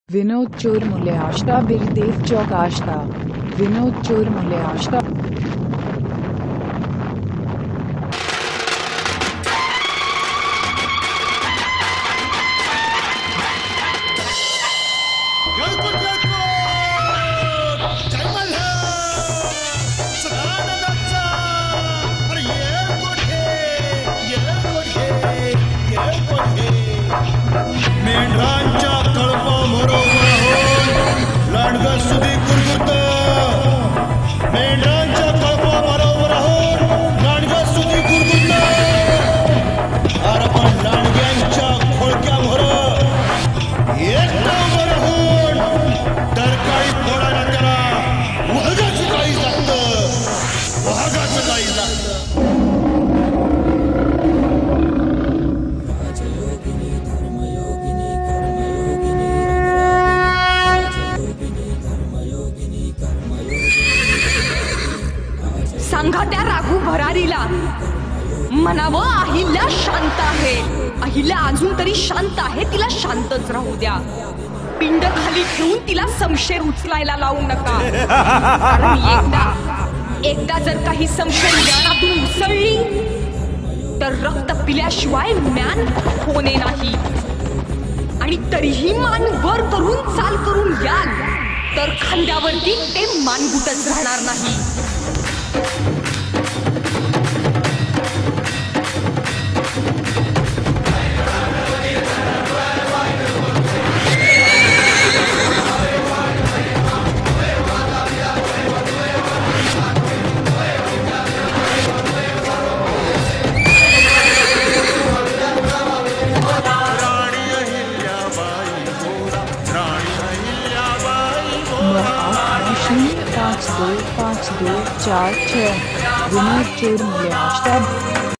विनोद चोरमुले आष्टा बिरदेव चौक आष्टा। विनोद चोरमुले आष्टा। मेंढरांच्या कळपाबरोबर होऊन लांडगा सुधी गुरगुरत, मेंढरांच्या कळपाबरोबर होऊन लांडगा सुधी गुरगुरत। अरे पण लांडग्यांच्या खोळक्याभर एकटावर होऊन डरकाळी फोडायला त्याला वाघाचं काळीज लागतं, वाघाचं काळीज लागतं। सांगा त्या राघू भरारीला म्हणावं अहिल्या शांत आहे, अहिल्या अजून तरी शांत आहे, तिला शांतच राहू द्या। पिंड खाली ठेवून तिला समशेर उचलायला लावू नका, कारण एकदा जर काही समशेर म्यानातून उसळली तर रक्त पिल्याशिवाय म्यान होणे नाही। आणि तरीही मान वर करून चाल करून याल तर खांद्यावरती ते मानगुटच राहणार नाही। (5 2 5 2 4 6) विनोद चोरमुले आष्टा।